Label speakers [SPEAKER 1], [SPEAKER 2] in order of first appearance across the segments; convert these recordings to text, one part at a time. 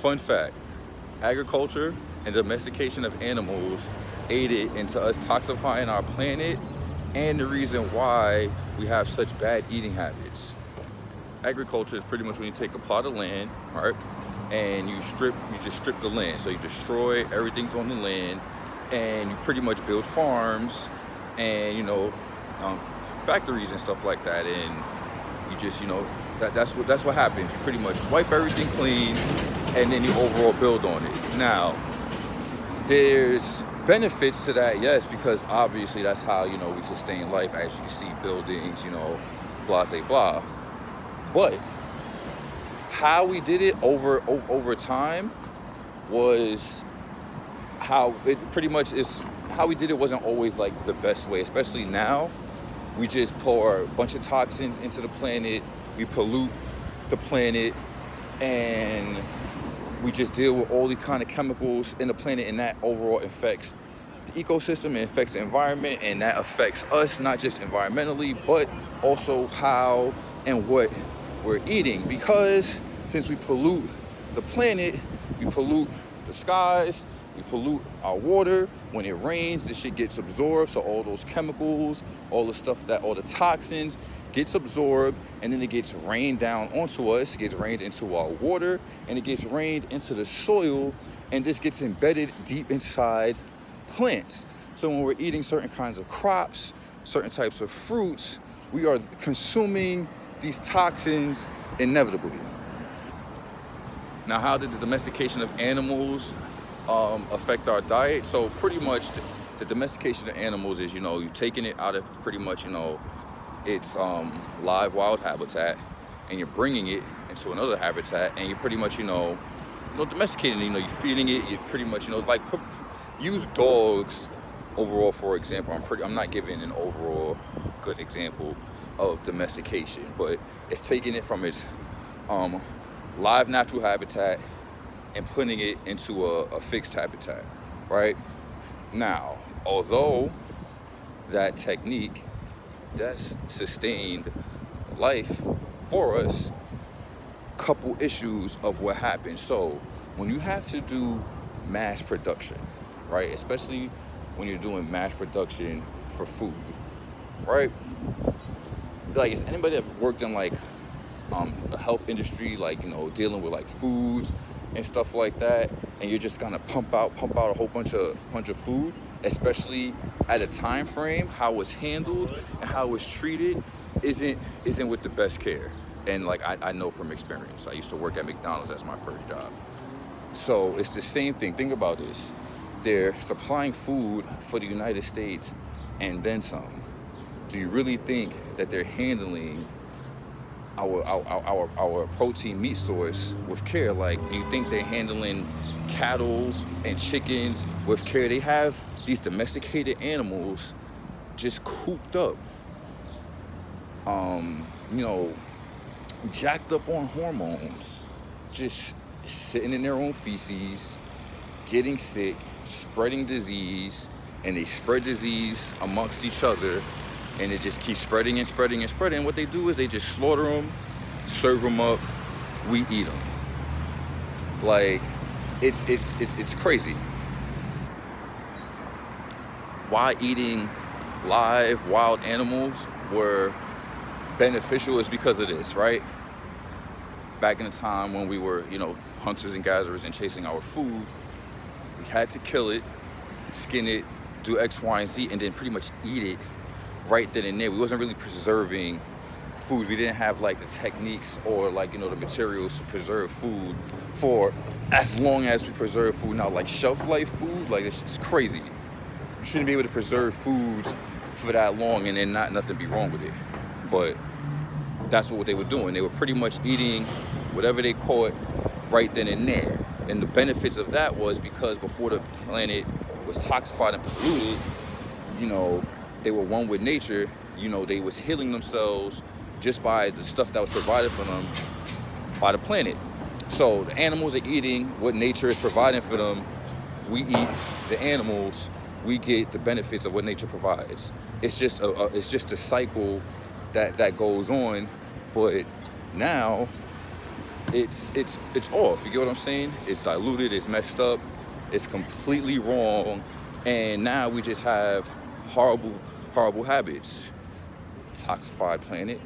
[SPEAKER 1] Fun fact, agriculture and domestication of animals aided into us toxifying our planet and the reason why we have such bad eating habits. Agriculture is pretty much when you take a plot of land, right, and you just strip the land. So you destroy everything's on the land, and you pretty much build farms and factories and stuff like that. And you just that's what happens. You pretty much wipe everything clean, and then you overall build on it. Now, there's benefits to that, yes, because obviously that's how we sustain life. As you can see, buildings, blah blah blah. But how we did it over time was how it pretty much is. How we did it wasn't always like the best way, especially now. We just pour a bunch of toxins into the planet, we pollute the planet, and we just deal with all the kind of chemicals in the planet, and that overall affects the ecosystem, it affects the environment, and that affects us, not just environmentally, but also how and what we're eating. Because since we pollute the planet, we pollute the skies, we pollute our water. When it rains, the shit gets absorbed, so all those chemicals, all the toxins gets absorbed, and then it gets rained down onto us, it gets rained into our water, and it gets rained into the soil, and this gets embedded deep inside plants. So when we're eating certain kinds of crops, certain types of fruits, we are consuming these toxins inevitably. Now, how did the domestication of animals affect our diet? So pretty much the domestication of animals is, you're taking it out of pretty much, its live wild habitat, and you're bringing it into another habitat, and you're pretty much, domesticating it. You're feeding it. You pretty much, use dogs overall, for example. I'm not giving an overall good example of domestication, but it's taking it from its live natural habitat and putting it into a fixed habitat, right? Now, although that technique that's sustained life for us, couple issues of what happens. So when you have to do mass production, right, especially when you're doing mass production for food, right? Like, has anybody ever worked in a health industry, dealing with foods and stuff like that, and you're just gonna pump out a whole bunch of food, especially at a time frame? How it's handled and how it's treated isn't with the best care. And I know from experience, I used to work at McDonald's as my first job. So it's the same thing. Think about this. They're supplying food for the United States and then some. Do you really think that they're handling our protein meat source with care? Do you think they're handling cattle and chickens with care? They have these domesticated animals just cooped up, jacked up on hormones, just sitting in their own feces, getting sick, spreading disease, and they spread disease amongst each other, and it just keeps spreading and spreading and spreading. What they do is they just slaughter them, serve them up, we eat them. It's crazy. Why eating live wild animals were beneficial is because of this, right? Back in the time when we were, hunters and gatherers and chasing our food, we had to kill it, skin it, do X, Y, and Z, and then pretty much eat it right then and there. We wasn't really preserving food. We didn't have the techniques or the materials to preserve food for as long as we preserve food now. Shelf life food, it's just crazy. You shouldn't be able to preserve foods for that long and then nothing be wrong with it. But that's what they were doing. They were pretty much eating whatever they caught right then and there. And the benefits of that was because before the planet was toxified and polluted, they were one with nature. They was healing themselves just by the stuff that was provided for them by the planet. So the animals are eating what nature is providing for them. We eat the animals. We get the benefits of what nature provides. It's just a cycle that goes on. But now it's off. You get what I'm saying? It's diluted, it's messed up, it's completely wrong, and now we just have horrible habits. Toxified planet,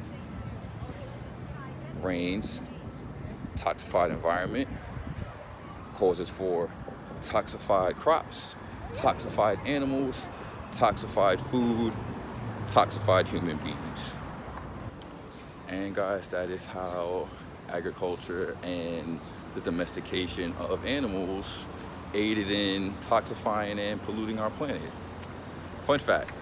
[SPEAKER 1] rains, toxified environment, causes for toxified crops, toxified animals, toxified food, toxified human beings. And guys, that is how agriculture and the domestication of animals aided in toxifying and polluting our planet. Fun fact.